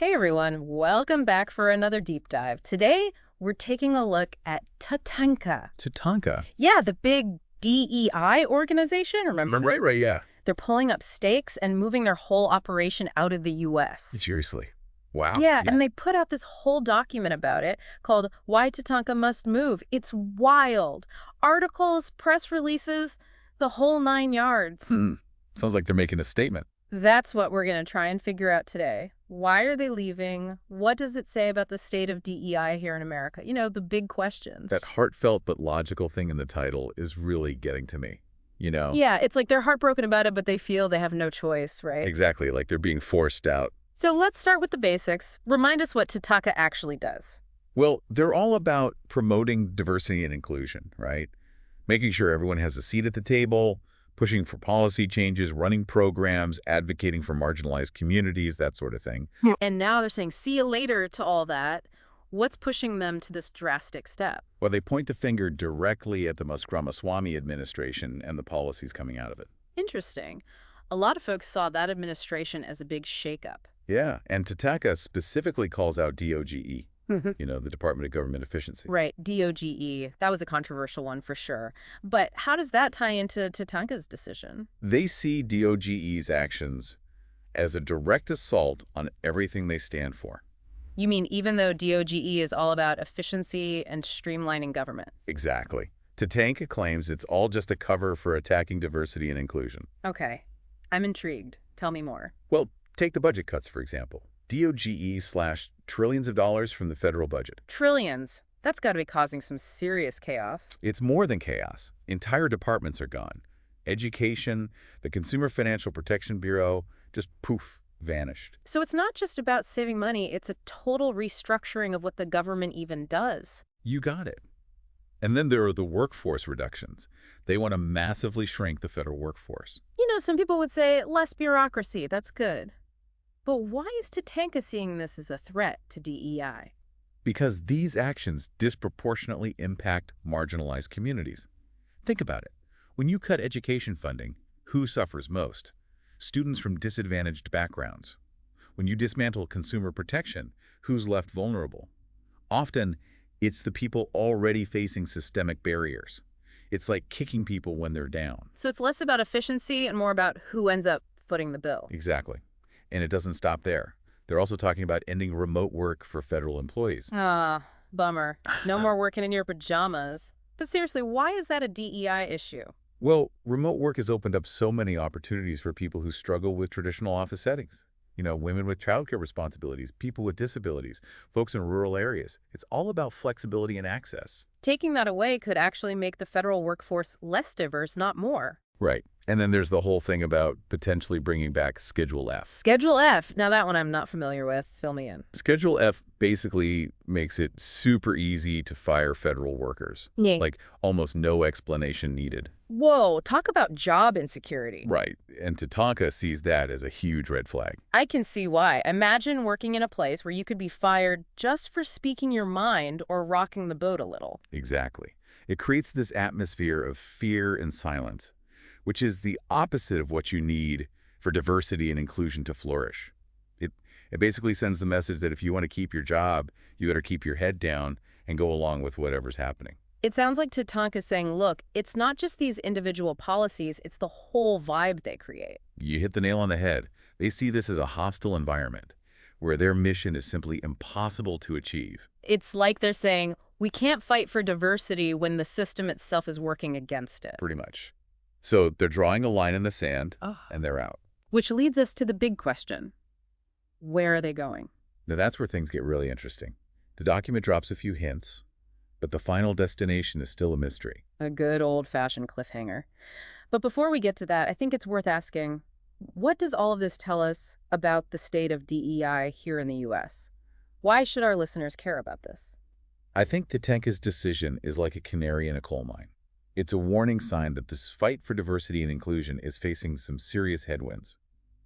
Hey everyone, welcome back for another deep dive. Today, we're taking a look at TATANKA. TATANKA. Yeah, the big DEI organization, remember? Right, yeah. They're pulling up stakes and moving their whole operation out of the U.S. Seriously. Wow. Yeah, and they put out this whole document about it called Why TATANKA Must Move. It's wild. Articles, press releases, the whole 9 yards. Sounds like they're making a statement. That's what we're going to try and figure out today. Why are they leaving? What does it say about the state of DEI here in America? You know, the big questions. That heartfelt but logical thing in the title is really getting to me, you know? Yeah, it's like they're heartbroken about it, but they feel they have no choice, right? Exactly, like they're being forced out. So let's start with the basics. Remind us what TATANKA actually does. Well, they're all about promoting diversity and inclusion, right? Making sure everyone has a seat at the table, pushing for policy changes, running programs, advocating for marginalized communities, that sort of thing. And now they're saying, see you later to all that. What's pushing them to this drastic step? Well, they point the finger directly at the 𝗧𝗓𝗪 administration and the policies coming out of it. Interesting. A lot of folks saw that administration as a big shakeup. Yeah, and TATANKA specifically calls out DOGE, you know, the Department of Government Efficiency. Right, DOGE. That was a controversial one for sure. But how does that tie into TATANKA's decision? They see DOGE's actions as a direct assault on everything they stand for. You mean even though DOGE is all about efficiency and streamlining government? Exactly. TATANKA claims it's all just a cover for attacking diversity and inclusion. Okay, I'm intrigued. Tell me more. Well, take the budget cuts, for example. DOGE slashed trillions of dollars from the federal budget. Trillions. That's got to be causing some serious chaos. It's more than chaos. Entire departments are gone. Education, the Consumer Financial Protection Bureau, just poof, vanished. So it's not just about saving money, it's a total restructuring of what the government even does. You got it. And then there are the workforce reductions. They want to massively shrink the federal workforce. You know, some people would say less bureaucracy, that's good. But why is TATANKA seeing this as a threat to DEI? Because these actions disproportionately impact marginalized communities. Think about it. When you cut education funding, who suffers most? Students from disadvantaged backgrounds. When you dismantle consumer protection, who's left vulnerable? Often, it's the people already facing systemic barriers. It's like kicking people when they're down. So it's less about efficiency and more about who ends up footing the bill. Exactly. And it doesn't stop there. They're also talking about ending remote work for federal employees. Ah, bummer. No more working in your pajamas. But seriously, why is that a DEI issue? Well, remote work has opened up so many opportunities for people who struggle with traditional office settings. You know, women with childcare responsibilities, people with disabilities, folks in rural areas. It's all about flexibility and access. Taking that away could actually make the federal workforce less diverse, not more. Right. And then there's the whole thing about potentially bringing back Schedule F. Schedule F. Now that one I'm not familiar with. Fill me in. Schedule F basically makes it super easy to fire federal workers. Yeah. Like almost no explanation needed. Whoa, talk about job insecurity. Right. And TATANKA sees that as a huge red flag. I can see why. Imagine working in a place where you could be fired just for speaking your mind or rocking the boat a little. Exactly. It creates this atmosphere of fear and silence, which is the opposite of what you need for diversity and inclusion to flourish. It basically sends the message that if you want to keep your job, you better keep your head down and go along with whatever's happening. It sounds like TATANKA is saying, look, it's not just these individual policies, it's the whole vibe they create. You hit the nail on the head. They see this as a hostile environment where their mission is simply impossible to achieve. It's like they're saying, we can't fight for diversity when the system itself is working against it. Pretty much. So they're drawing a line in the sand, and they're out. Which leads us to the big question. Where are they going? Now that's where things get really interesting. The document drops a few hints, but the final destination is still a mystery. A good old-fashioned cliffhanger. But before we get to that, I think it's worth asking, what does all of this tell us about the state of DEI here in the U.S.? Why should our listeners care about this? I think TATANKA's decision is like a canary in a coal mine. It's a warning sign that this fight for diversity and inclusion is facing some serious headwinds.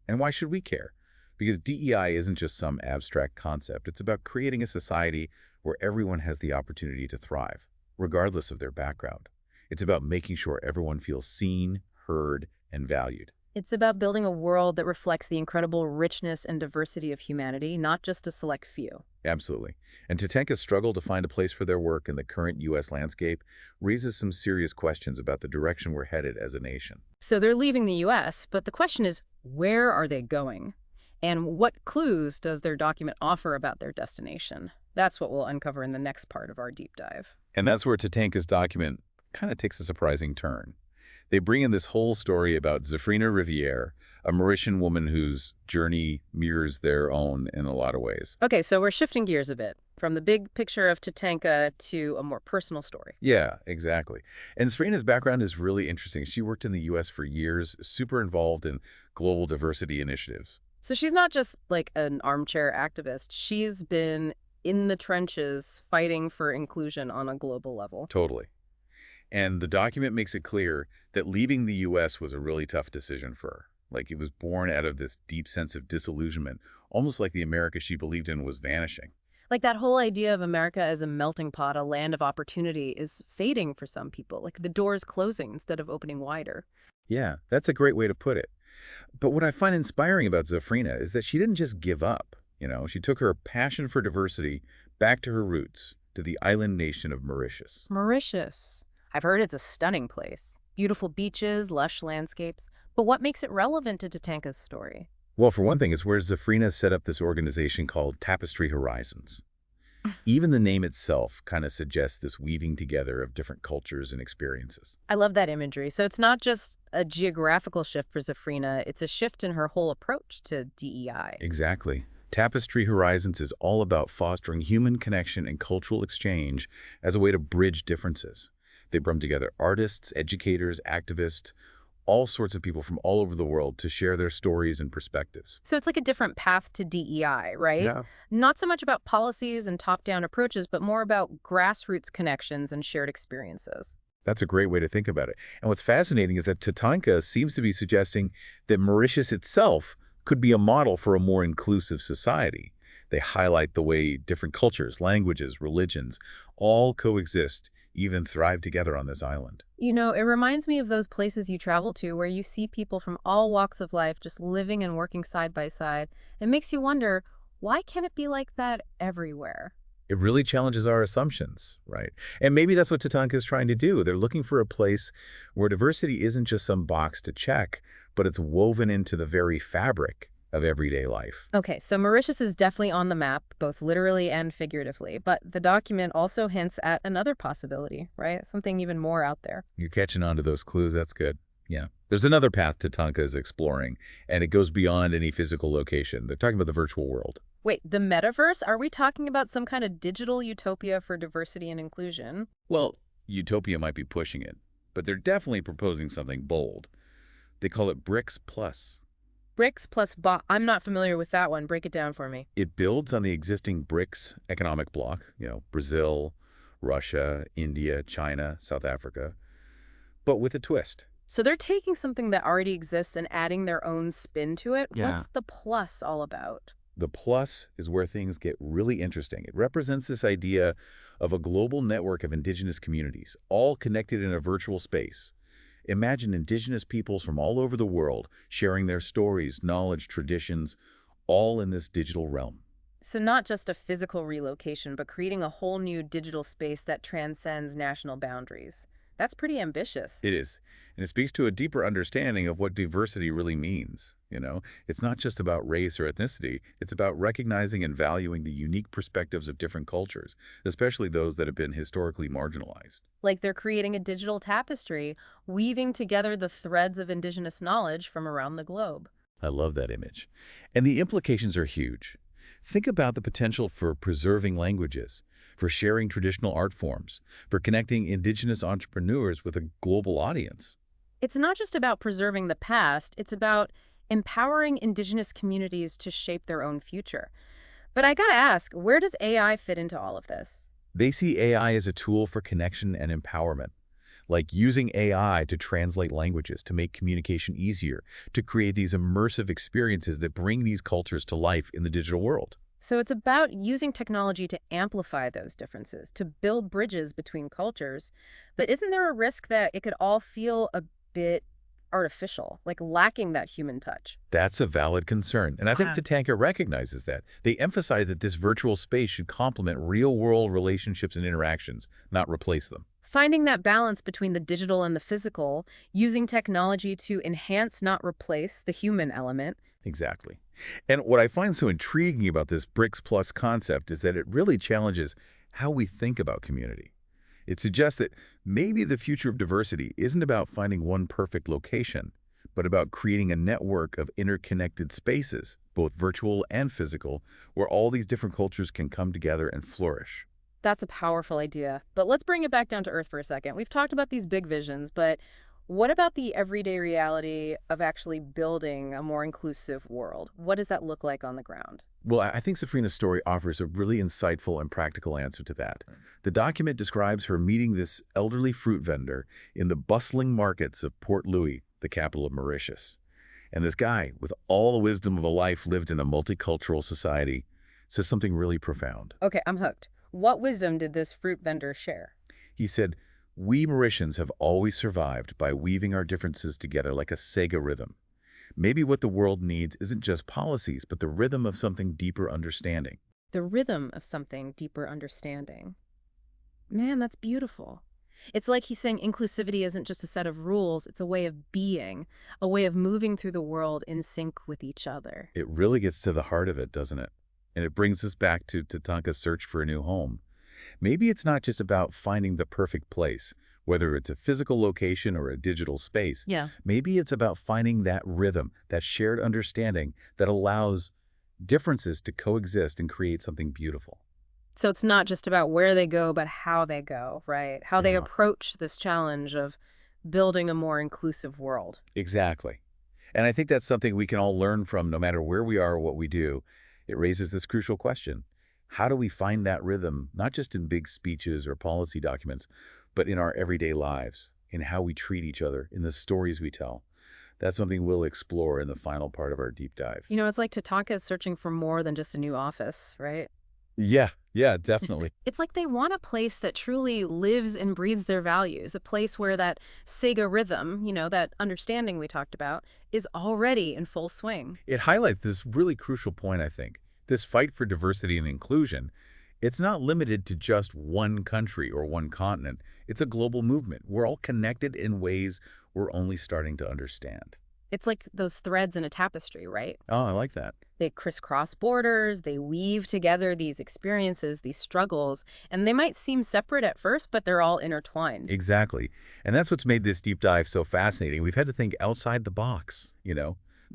And why should we care? Because DEI isn't just some abstract concept. It's about creating a society where everyone has the opportunity to thrive, regardless of their background. It's about making sure everyone feels seen, heard, and valued. It's about building a world that reflects the incredible richness and diversity of humanity, not just a select few. Absolutely. And 𝗧𝗧𝗏's struggle to find a place for their work in the current U.S. landscape raises some serious questions about the direction we're headed as a nation. So they're leaving the U.S., but the question is, where are they going? And what clues does their document offer about their destination? That's what we'll uncover in the next part of our deep dive. And that's where 𝗧𝗧𝗏's document kind of takes a surprising turn. They bring in this whole story about Zéphryna Rivière, a Mauritian woman whose journey mirrors their own in a lot of ways. Okay, so we're shifting gears a bit, from the big picture of TATANKA to a more personal story. Yeah, exactly. And Zéphryna's background is really interesting. She worked in the U.S. for years, super involved in global diversity initiatives. So she's not just like an armchair activist. She's been in the trenches fighting for inclusion on a global level. Totally. And the document makes it clear that leaving the U.S. was a really tough decision for her. Like, it was born out of this deep sense of disillusionment, almost like the America she believed in was vanishing. Like that whole idea of America as a melting pot, a land of opportunity, is fading for some people. Like the door is closing instead of opening wider. Yeah, that's a great way to put it. But what I find inspiring about Zéphryna is that she didn't just give up. She took her passion for diversity back to her roots, to the island nation of Mauritius. Mauritius. I've heard it's a stunning place. Beautiful beaches, lush landscapes. But what makes it relevant to TATANKA's story? Well, for one thing, it's where Zéphryna set up this organization called Tapestry Horizons. Even the name itself kind of suggests this weaving together of different cultures and experiences. I love that imagery. So it's not just a geographical shift for Zéphryna, it's a shift in her whole approach to DEI. Exactly. Tapestry Horizons is all about fostering human connection and cultural exchange as a way to bridge differences. They bring together artists, educators, activists, all sorts of people from all over the world to share their stories and perspectives. So it's like a different path to DEI, right? Yeah. Not so much about policies and top-down approaches, but more about grassroots connections and shared experiences. That's a great way to think about it. And what's fascinating is that TATANKA seems to be suggesting that Mauritius itself could be a model for a more inclusive society. They highlight the way different cultures, languages, religions all coexist, even thrive together on this island. It reminds me of those places you travel to where you see people from all walks of life just living and working side by side. It makes you wonder, why can't it be like that everywhere? It really challenges our assumptions, right? And maybe that's what TATANKA is trying to do. They're looking for a place where diversity isn't just some box to check, but it's woven into the very fabric of everyday life. Okay, so Mauritius is definitely on the map, both literally and figuratively, but the document also hints at another possibility, right? Something even more out there. You're catching on to those clues. That's good. Yeah. There's another path TATANKA is exploring, and it goes beyond any physical location. They're talking about the virtual world. Wait, the metaverse? Are we talking about some kind of digital utopia for diversity and inclusion? Well, utopia might be pushing it, but they're definitely proposing something bold. They call it BRICS Plus. BRICS plus I'm not familiar with that one. Break it down for me. It builds on the existing BRICS economic bloc, Brazil, Russia, India, China, South Africa, but with a twist. So they're taking something that already exists and adding their own spin to it? Yeah. What's the plus all about? The plus is where things get really interesting. It represents this idea of a global network of indigenous communities, all connected in a virtual space. Imagine indigenous peoples from all over the world sharing their stories, knowledge, traditions, all in this digital realm. So not just a physical relocation, but creating a whole new digital space that transcends national boundaries. That's pretty ambitious. It is. And it speaks to a deeper understanding of what diversity really means. It's not just about race or ethnicity. It's about recognizing and valuing the unique perspectives of different cultures, especially those that have been historically marginalized. Like they're creating a digital tapestry, weaving together the threads of indigenous knowledge from around the globe. I love that image. And the implications are huge. Think about the potential for preserving languages, for sharing traditional art forms, for connecting indigenous entrepreneurs with a global audience. It's not just about preserving the past, it's about empowering indigenous communities to shape their own future. But I gotta ask, where does AI fit into all of this? They see AI as a tool for connection and empowerment, like using AI to translate languages, to make communication easier, to create these immersive experiences that bring these cultures to life in the digital world. So it's about using technology to amplify those differences, to build bridges between cultures. But isn't there a risk that it could all feel a bit artificial, like lacking that human touch. That's a valid concern, and I think Wow. TATANKA recognizes that. They emphasize that this virtual space should complement real-world relationships and interactions, not replace them. Finding that balance between the digital and the physical, using technology to enhance, not replace, the human element. Exactly. And what I find so intriguing about this BRICS Plus concept is that it really challenges how we think about community. It suggests that maybe the future of diversity isn't about finding one perfect location, but about creating a network of interconnected spaces, both virtual and physical, where all these different cultures can come together and flourish. That's a powerful idea. But let's bring it back down to earth for a second. We've talked about these big visions, but what about the everyday reality of actually building a more inclusive world? What does that look like on the ground? Well, I think Safrina's story offers a really insightful and practical answer to that. The document describes her meeting this elderly fruit vendor in the bustling markets of Port Louis, the capital of Mauritius. And this guy, with all the wisdom of a life lived in a multicultural society, says something really profound. Okay, I'm hooked. What wisdom did this fruit vendor share? He said, "We Mauritians have always survived by weaving our differences together like a Sega rhythm. Maybe what the world needs isn't just policies, but the rhythm of something deeper understanding." The rhythm of something deeper understanding. Man, that's beautiful. It's like he's saying inclusivity isn't just a set of rules, it's a way of being, a way of moving through the world in sync with each other. It really gets to the heart of it, doesn't it? And it brings us back to TATANKA's search for a new home. Maybe it's not just about finding the perfect place, whether it's a physical location or a digital space. Yeah. Maybe it's about finding that rhythm, that shared understanding that allows differences to coexist and create something beautiful. So it's not just about where they go, but how they go, right? How they Yeah. approach this challenge of building a more inclusive world. Exactly. And I think that's something we can all learn from no matter where we are or what we do. It raises this crucial question. How do we find that rhythm, not just in big speeches or policy documents, but in our everyday lives, in how we treat each other, in the stories we tell? That's something we'll explore in the final part of our deep dive. You know, it's like TATANKA is searching for more than just a new office, right? Yeah, definitely. It's like they want a place that truly lives and breathes their values, a place where that Sega rhythm, that understanding we talked about, is already in full swing. It highlights this really crucial point, I think. This fight for diversity and inclusion, it's not limited to just one country or one continent. It's a global movement. We're all connected in ways we're only starting to understand. It's like those threads in a tapestry, right? Oh, I like that. They crisscross borders, they weave together these experiences, these struggles, and they might seem separate at first, but they're all intertwined. Exactly. And that's what's made this deep dive so fascinating. We've had to think outside the box,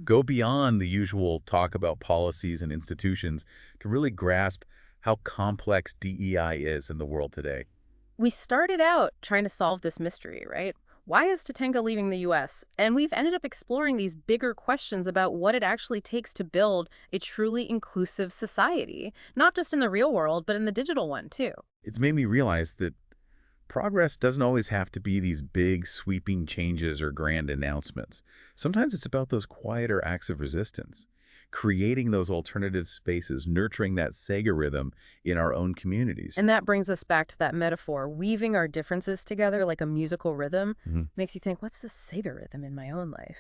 go beyond the usual talk about policies and institutions to really grasp how complex DEI is in the world today. We started out trying to solve this mystery, right? Why is TATANKA leaving the U.S.? And we've ended up exploring these bigger questions about what it actually takes to build a truly inclusive society, not just in the real world, but in the digital one, too. It's made me realize that progress doesn't always have to be these big, sweeping changes or grand announcements. Sometimes it's about those quieter acts of resistance, creating those alternative spaces, nurturing that Sega rhythm in our own communities. And that brings us back to that metaphor, weaving our differences together like a musical rhythm. Makes you think, what's the Sega rhythm in my own life?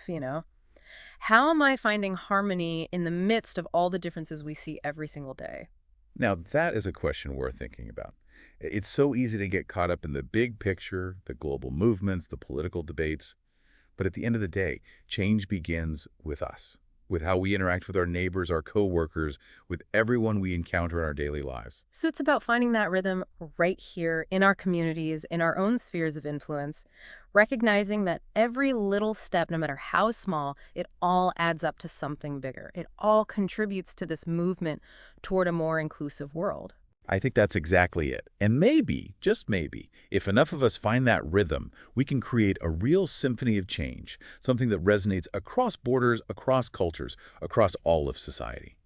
How am I finding harmony in the midst of all the differences we see every single day? Now, that is a question worth thinking about. It's so easy to get caught up in the big picture, the global movements, the political debates. But at the end of the day, change begins with us, with how we interact with our neighbors, our coworkers, with everyone we encounter in our daily lives. So it's about finding that rhythm right here in our communities, in our own spheres of influence, recognizing that every little step, no matter how small, it all adds up to something bigger. It all contributes to this movement toward a more inclusive world. I think that's exactly it. And maybe, just maybe, if enough of us find that rhythm, we can create a real symphony of change, something that resonates across borders, across cultures, across all of society.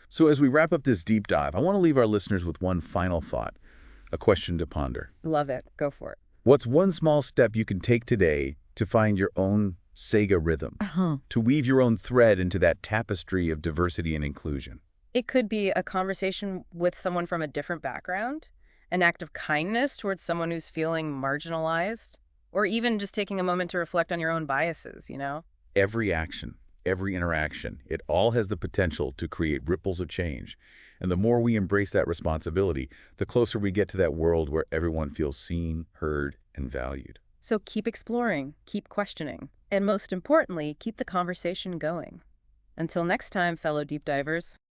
So as we wrap up this deep dive, I want to leave our listeners with one final thought, a question to ponder. Love it. Go for it. What's one small step you can take today to find your own Sega rhythm, to weave your own thread into that tapestry of diversity and inclusion? It could be a conversation with someone from a different background, an act of kindness towards someone who's feeling marginalized. Or even just taking a moment to reflect on your own biases, Every action, every interaction, it all has the potential to create ripples of change. And the more we embrace that responsibility, the closer we get to that world where everyone feels seen, heard, and valued. So keep exploring, keep questioning, and most importantly, keep the conversation going. Until next time, fellow deep divers.